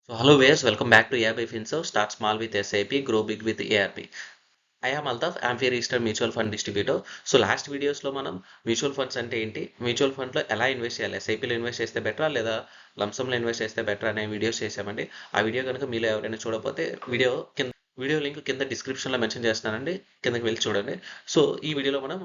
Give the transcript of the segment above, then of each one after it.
So hello viewers, welcome back to ARB Finso. Start small with SIP, grow big with ARB. I am Altaf, I'm a registered mutual fund distributor. So last వీడియోస్లో మనం mutual funds అంటే ఏంటి, mutual ఫండ్లో ఎలా invest చేయాలి, ఎస్ఐపిలో invest చేస్తే బెటరా లేదా లంసంలో ఇన్వెస్ట్ చేస్తే బెటర్ అనే వీడియోస్ చేసామండి. ఆ వీడియో కనుక మీరు ఎవరైనా చూడకపోతే వీడియో లింక్ కింద డిస్క్రిప్షన్లో మెన్షన్ చేస్తున్నానండి, కిందకి వెళ్ళి చూడండి. సో ఈ వీడియోలో మనం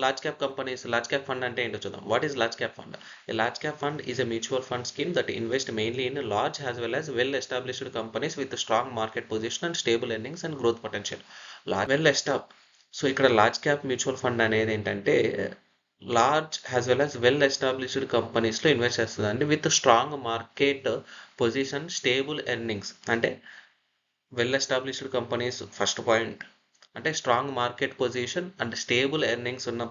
large cap companies, large cap fund ante ento chudam. What is large cap fund? A large cap fund is a mutual fund scheme that invest mainly in large as well as well established companies with strong market position and stable earnings and growth potential. Well established. So ikkada large cap mutual fund అనేది ఏంటంటే large as well as well established కంపెనీస్లో invest చేస్తుందండి with strong market position, stable earnings. అంటే well established companies first point, అంటే strong market position and stable earnings ఉన్న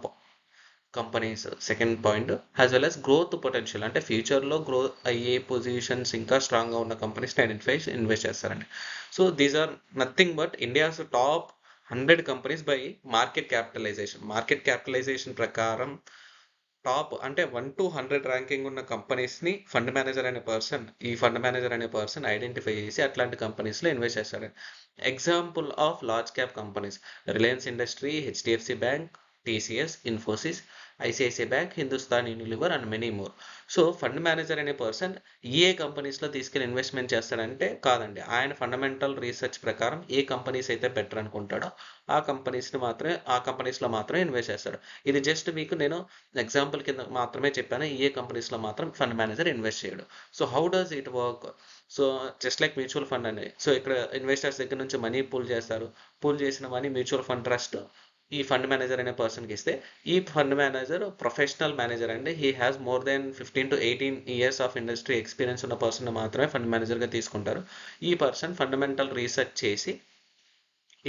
companies second point, as well as growth potential, అంటే ఫ్యూచర్లో grow అయ్యే positions ఇంకా స్ట్రాంగ్గా ఉన్న కంపెనీస్ని ఐడెంటిఫై ఇన్వెస్ట్ చేస్తారండి. So these are nothing but India's top 100 companies by market capitalization ప్రకారం టాప్ అంటే 1 to 100 ర్యాంకింగ్ ఉన్న కంపెనీస్ని ఫండ్ మేనేజర్ అనే పర్సన్ ఐడెంటిఫై చేసి అట్లాంటి కంపెనీస్లో ఇన్వెస్ట్ చేస్తారు. Example of large cap companies: Reliance industry, HDFC bank, TCS, Infosys, ICICI bank, Hindustan Unilever and many more. So fund manager అనే person ఏ కంపెనీస్లో తీసుకెళ్ళి ఇన్వెస్ట్మెంట్ చేస్తాడంటే కాదండి, ఆయన ఫండమెంటల్ రీసెర్చ్ ప్రకారం ఏ కంపెనీస్ అయితే బెటర్ అనుకుంటాడో ఆ కంపెనీస్లో మాత్రమే ఇన్వెస్ట్ చేస్తాడు. ఇది జస్ట్ మీకు నేను ఎగ్జాంపుల్ కింద మాత్రమే చెప్పాను, ఏ కంపెనీస్లో మాత్రం ఫండ్ మేనేజర్ ఇన్వెస్ట్ చేయడు. So how does it work? So just like mutual fund అనేది, సో ఇక్కడ ఇన్వెస్టర్స్ దగ్గర నుంచి మనీ పూల్ చేస్తారు. పూల్ చేసిన మనీ మ్యూచువల్ ఫండ్ ట్రస్ట్ ఈ ఫండ్ మేనేజర్ అనే పర్సన్కి ఇస్తే, ఈ ఫండ్ మేనేజర్ ప్రొఫెషనల్ మేనేజర్ అండి. He has more than 15 to 18 years of industry experience ఉన్న పర్సన్ మాత్రమే ఫండ్ మేనేజర్గా తీసుకుంటారు. ఈ పర్సన్ ఫండమెంటల్ రీసెర్చ్ చేసి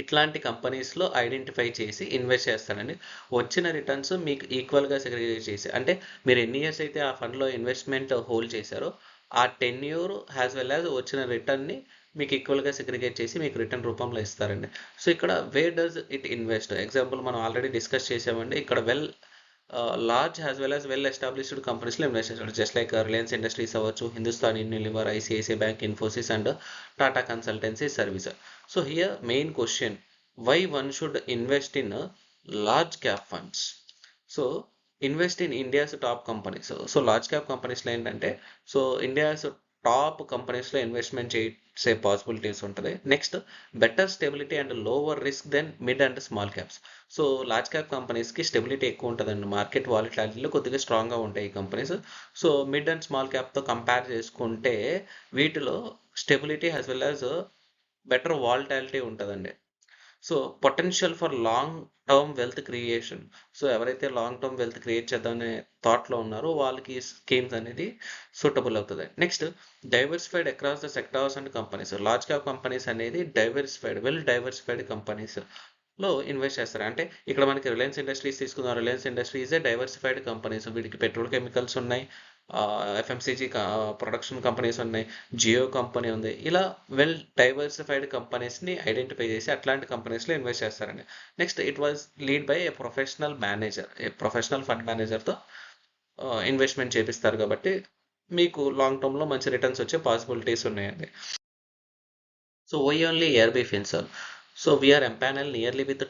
ఇట్లాంటి కంపెనీస్లో ఐడెంటిఫై చేసి ఇన్వెస్ట్ చేస్తానండి. వచ్చిన రిటర్న్స్ మీకు ఈక్వల్గా సెగ్రిగేట్ చేసి, అంటే మీరు ఎన్ని ఇయర్స్ అయితే ఆ ఫండ్లో ఇన్వెస్ట్మెంట్ హోల్డ్ చేశారో ఆ టెన్యూర్ యాజ్ వెల్ యాజ్ వచ్చిన రిటర్న్ని మీకు ఈక్వల్గా సెగ్రిగేట్ చేసి మీకు రిటర్న్ రూపంలో ఇస్తారండి. సో ఇక్కడ where does it invest? Example మనం ఆల్రెడీ డిస్కస్ చేసామండి. ఇక్కడ large as well as well established కంపెనీస్లో ఇన్వెస్ట్ చేస్తాడు. జస్ట్ లైక్ రిలయన్స్ ఇండస్ట్రీస్ అవ్వచ్చు, Hindustan Unilever, ICICI bank, Infosys and Tata Consultancy Service. So here main question, why one should invest in large cap funds? So invest in India's top companies. So large cap కంపెనీస్లో ఏంటంటే, so India's top కంపెనీస్లో investment చేసే possibilities ఉంటుంది. Next, better stability and lower risk then mid and small caps. So large cap కంపెనీస్కి stability ఎక్కువ ఉంటుందండి, market వాలిటాలిటీలో కొద్దిగా స్ట్రాంగ్గా ఉంటాయి ఈ companies. So mid and small క్యాప్తో కంపేర్ చేసుకుంటే వీటిలో stability as well as better volatility ఉంటుందండి. So potential for long term wealth creation. So ఎవరైతే లాంగ్ టర్మ్ వెల్త్ క్రియేట్ చేద్దామనే థాట్లో ఉన్నారో వాళ్ళకి స్కీమ్స్ అనేది సూటబుల్ అవుతుంది. Next, diversified across the sectors and companies. Large cap companies అనేది వెల్ డైవర్సిఫైడ్ కంపెనీస్ లో ఇన్వెస్ట్ చేస్తారు. అంటే ఇక్కడ మనకి రిలయన్స్ ఇండస్ట్రీస్ తీసుకుందాం. రిలయన్స్ ఇండస్ట్రీస్ డైవర్సిఫైడ్ కంపెనీస్, వీటికి పెట్రోల్ కెమికల్స్ ఉన్నాయి, ఎఫ్ఎంసీజీ ప్రొడక్షన్ కంపెనీస్ ఉన్నాయి, జియో కంపెనీ ఉంది. ఇలా వెల్ డైవర్సిఫైడ్ కంపెనీస్ని ఐడెంటిఫై చేసి అట్లాంటి కంపెనీస్లో ఇన్వెస్ట్ చేస్తారండి. Next, it was lead by a professional fund మేనేజర్తో ఇన్వెస్ట్మెంట్ చేపిస్తారు కాబట్టి మీకు లాంగ్ టర్మ్లో మంచి రిటర్న్స్ వచ్చే పాసిబిలిటీస్ ఉన్నాయండి. So why only ARB Finserv? So we are empaneled nearly with the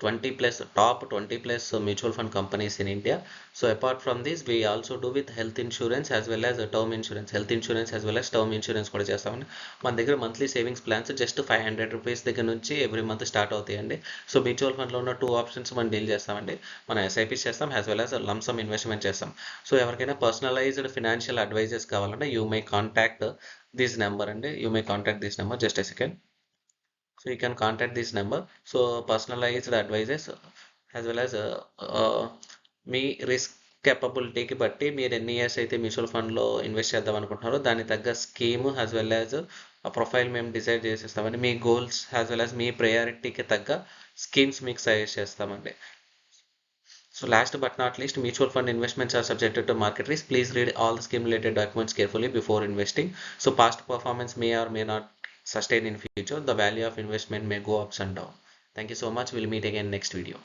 top 20 plus mutual fund companies in India. So apart from this, we also do with health insurance as well as term insurance. Health insurance as well as term insurance కూడా చేస్తామండి. మన దగ్గర monthly savings plans just 500 rupees దగ్గర నుంచి every month start అవుతాయండి. So mutual ఫండ్లో ఉన్న 2 options మనం డీల్ చేస్తామండి. మనం ఎస్ఐపీస్ చేస్తాం as well as lump sum investment చేస్తాం. సో ఎవరికైనా పర్సనలైజ్డ్ ఫినాన్షియల్ అడ్వైజెస్ కావాలంటే you may contact this number అండి. Just a second. So you can contact this number. So personalized advices as well as me risk కేపబిలిటీకి బట్టి మీరు ఎన్ని years అయితే mutual ఫండ్లో invest చేద్దాం అనుకుంటున్నారో దానికి తగ్గ స్కీమ్ యాజ్ వెల్ యాజ్ ఆ ప్రొఫైల్ మేము డిసైడ్ చేసేస్తామండి. మీ గోల్స్ యాజ్ వెల్ యాజ్ మీ ప్రయారిటీకి తగ్గ స్కీమ్స్ మీకు సజెస్ట్ చేస్తామండి. So last but not least, mutual fund investments are subjected to market risk. Please read all the scheme related documents carefully before investing. So past performance may or may not sustain in future. The value of investment may go ups and down. Thank you so much. We'll meet again next video.